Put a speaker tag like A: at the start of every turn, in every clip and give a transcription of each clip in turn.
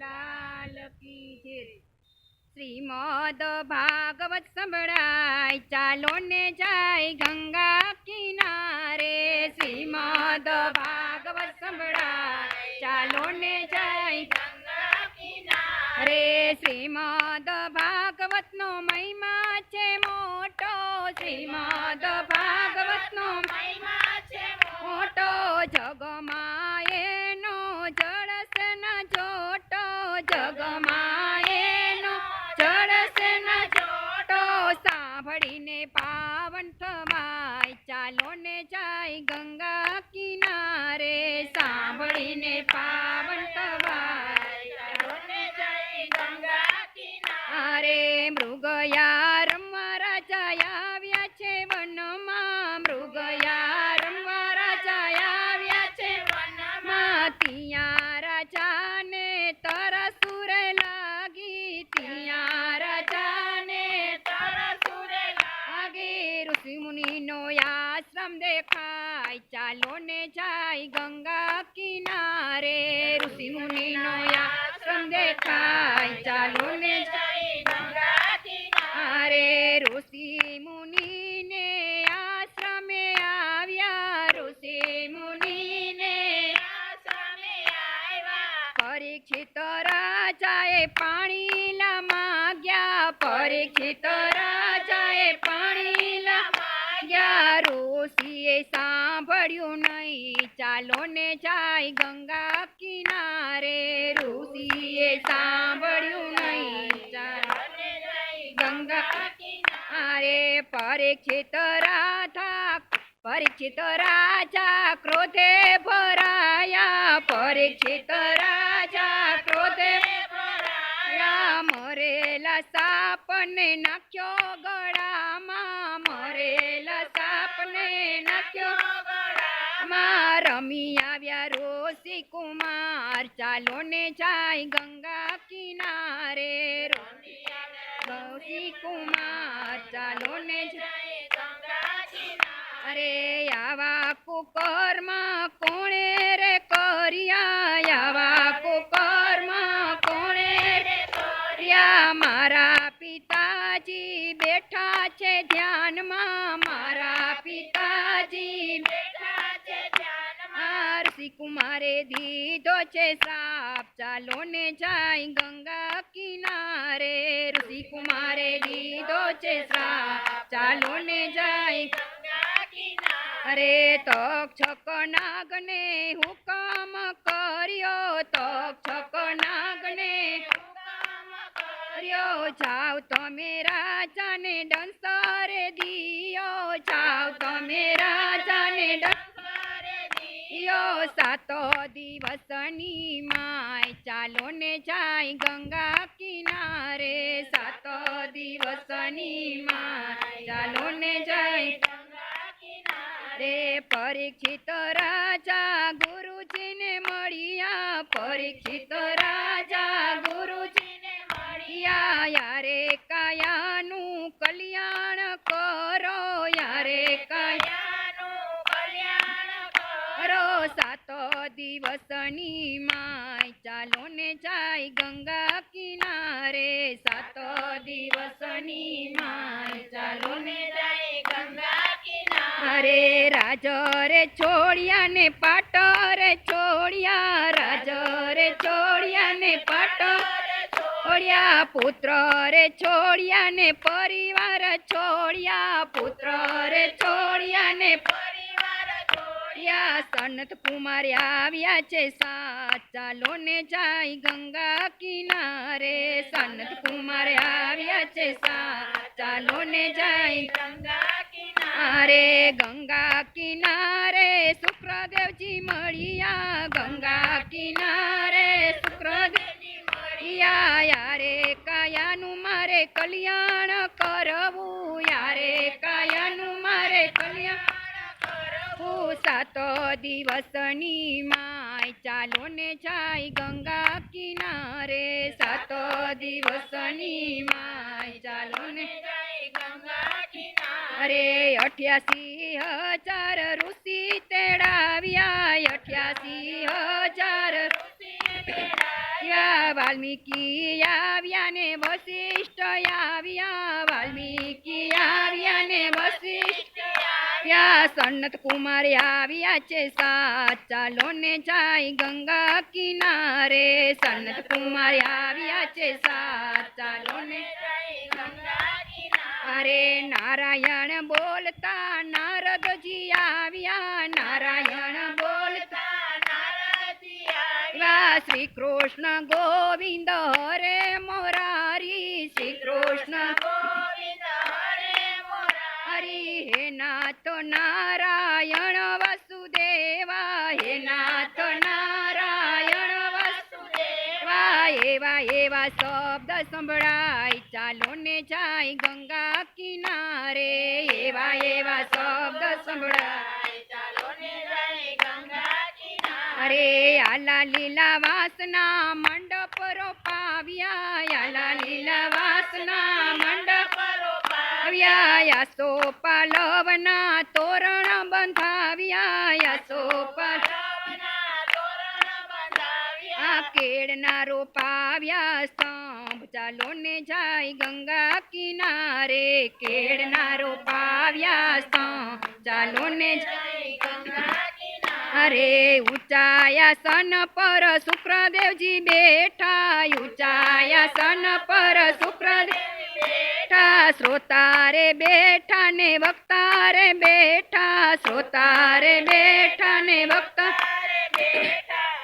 A: લાલ કી જય। શ્રીમદ ભાગવત સંભળાય ચાલો ને જાય ગંગા કિનારે। શ્રીમદ ભાગવત સંભળાય ચાલો ને જાય ગંગા કિનારે। શ્રીમદ ભાગવત નો મહિમા છે મોટો। શ્રીમદ ભાગવત નો મહિમા છે મોટો। જગમાં એનો જળસે ન જોટો। જગમાં એનો જળસે ન જોટો। સાંભળીને પાવન થવાય ચાલો ને જાય ગંગા કિનારે। સાંભળીને પાવન થવાય ચાલો ને જાય ગંગા કિનારે। મૃગયા રમવા રાજા આવ્યા છે વનમાં। મૃગયા રમવા રાજા આવ્યા છે વનમાં। ત્યાં રાજાને તરસુર લાગી। ત્યાં રાજાને તરસુર લાગી। ઋષિ મુનિનો આશ્રમ દેખાય ચાલો ને જાય ગંગા કિનારે। ઋષિ મુનિનો આશ્રમ દેખાય ચાલો ને જાય ગંગા કિનારે। ઋષિ મુનિને આશ્રમે આવ્યા। ઋષિ મુનિને આશ્રમે આવ્યા। પરીક્ષિત રાજાએ પાણી લા માગ્યા। પરીક્ષિત રાજાએ પાણી લા માગ્યા। ઋષિએ સાંભળ્યું નહીં ચાલો ને જાય ગંગા કિનારે। ઋષિએ સાંભળ્યું નહીં ચાલો ને જાય ગંગા કિનારે। પરીક્ષિત રાજા ક્રોધે ભરાયા। પરીક્ષિત રાજા ક્રોધે ભરાયા। મરેલા સાપને નાખ્યો ગળામાં। મરેલા સાપને નાખ્યો ગળામાં। રમી આવ્યા ઋષિ કુમાર ચાલો ને જાય ગંગા કિનારે। ઋષિ કુમાર ચાલો ને જાય ગંગા કિનારે। આવા કુકર્મ કોણે રે કર્યા। આવા કુકર્મ કોણે રે કર્યા। મારા પિતાજી બેઠા છે ધ્યાનમાં। મારા પિતાજી બેઠા છે ધ્યાનમાં। ઋષિ કુમારે દીધો છે શ્રાપ ચાલો ને જાય ગંગા કિનારે। ઋષિ કુમારે દીધો છે શ્રાપ ચાલો ને જાય ગંગા કિનારે। તક્ષક નાગને હુકમ કર્યો। તક્ષક નાગને હુકમ કર્યો। જાવ તમે રાજાને દંસરે દિયો। જાવ તમે રાજાને દંસરે દિયો। 7 દિવસની માય ચાલો ને જાય ગંગા કિનારે। 7 દિવસની માય ચાલો ને જાય ગંગા કિનારે। પરીક્ષિત રાજા ગુરુજીને મળ્યા। પરીક્ષિત રાજા ગુરુજીને મળ્યા। યારે કાયાનું કલ્યાણ કરો। યારે કાયાનું કલ્યાણ કરો। 7 દિવસની માય ચાલો ને જાય ગંગા કિનારે। 7 દિવસની માય ચાલો ને જાય ગંગા કિનારે। રાજ રે છોડ્યા ને પાટ રે છોડ્યા। રાજ રે છોડ્યા ને પાટ છોડ્યા। પુત્ર રે છોડ્યા ને પરિવાર છોડ્યા। પુત્ર રે છોડ્યા ને પરિવાર છોડ્યા। સનત કુમાર આવ્યા છે સાથ ચાલો ને જાય ગંગા કિનારે। સનત કુમાર આવ્યા છે સાથ ચાલો ને જાય ગંગા કિનારે। ગંગા કિનારે શુક્રદેવજી મળ્યા। ગંગા કિનારે શુક્રદેવજી મળ્યા। યારે કાયાનું મારે કલ્યાણ કરવું। યારે કાયાનું મારે કલ્યાણ કરવું। 7 દિવસની માય ચાલો ને જાય ગંગા કિનારે। 7 દિવસની માય ચાલો ને જાય ગંગા કિનારે। 88,000 ઋષિ તેડાવ્યા। 88,000 ઋષિ તેડાવ્યા। વાલ્મીકી આવ્યા ને વશિષ્ઠ આવ્યા વાલ્મીકી આવ્યા ને વશિષ્ઠ આવ્યા સનત કુમાર આવ્યા છે સાત ચાલો ને જાય ગંગા કિનારે સનત કુમાર આવ્યા છે સાત ચાલો ને અરે નારાયણ બોલતા નારદજી આવ્યા નારાયણ બોલતા નારદજી આવ્યા શ્રી કૃષ્ણ ગોવિંદ હરે મોરારી શ્રી કૃષ્ણ ગોવિંદ હરે મોરારી હે નાથ નારાયણ વસુદેવા હે નાથ નારાયણ વસુદેવા એવા એવા શબ્દ સંભળાય ચાલો ને જાય ગંગા કિનારે એવા એવા શબ્દ સંભળાય ચાલો ને જાય ગંગા કિનારે આલા લીલા વાસના મંડપ રોપાવ્યા આલા લીલા વાસના મંડપ રોપાવ્યા યાસો પાલવના તોરણ બંધાવ્યા યાસો પાલવના તોરણ બંધાવ્યા કેળના રોપાવ્યા સ્તંભ ચાલો ને જાય ગંગા કિનારે કેળના રોપાવ્યા સ્તંભ ચાલો ને જાય ગંગા કિનારે ઊંચાયાસન પર શુક્રદેવજી બેઠા ઊંચાયાસન પર શુક્રદેવજી બેઠા શ્રોતા રે બેઠા ને વક્તા રે બેઠા શ્રોતા રે બેઠા ને વક્તા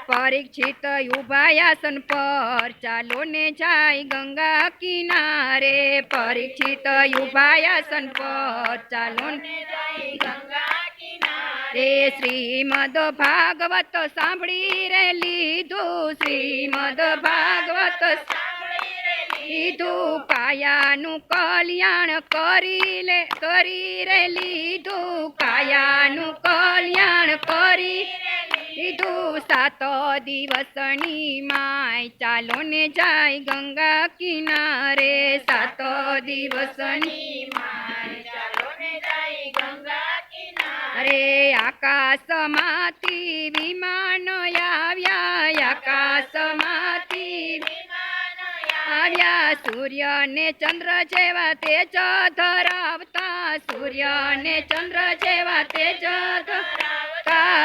A: પરીક્ષિત ઉભાયાસન પર ચાલો ને જાય ગંગા કિનારે પરીક્ષિત ઉભાયાસન પર ચાલો ને જાય ગંગા કિનારે શ્રીમદ ભાગવત સાંભળી રે લીધું શ્રીમદ ભાગવત સાંભળી રે લીધું કાયાનું કલ્યાણ કરી રે લીધું કાયાનું કલ્યાણ કરી લીધું સાત દિવસની માય ચાલો ને જાય ગંગા કિનારે સાત દિવસની માય ચાલો ને જાય ગંગા કિનારે આકાશમાંથી વિમાન આવ્યા આકાશમાંથી વિમાન આવ્યા સૂર્ય ને ચંદ્ર જેવા તેજ ધરાવતા સૂર્ય ને ચંદ્ર જેવા તેજ ધરાવતા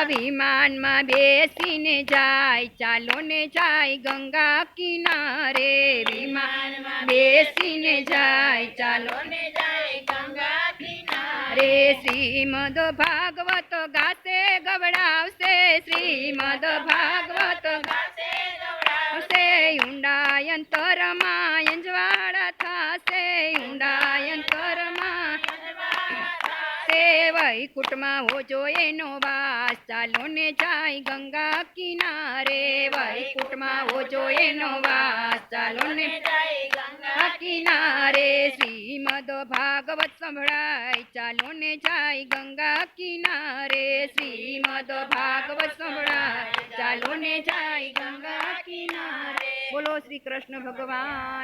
A: વિમાનમાં બેસીને જાય ચાલો ને જાય ગંગા કિનારે વિમાનમાં બેસીને જાય ચાલો ને જાય ગંગા કિનારે શ્રીમદ ભાગવત ગાશે ગવડાવશે શ્રીમદ ભાગવત ગાશે ગવડાવશે ઊંડાયંતરમાં અંજવાળા થાશે ઊંડાયંતરમાં વૈકુંઠમાં હોજો એનો વાસ ચાલો ને જાય ગંગા કિનારે વૈકુંઠમાં હોજો એનો વાસ ચાલો ને જાય ગંગા કિનારે શ્રીમદ ભાગવત સંભળાય ચાલો ને જાય ગંગા કિનારે શ્રીમદ ભાગવત સંભળાય ચાલો ને જાય ગંગા કિનારે બોલો શ્રી કૃષ્ણ ભગવાન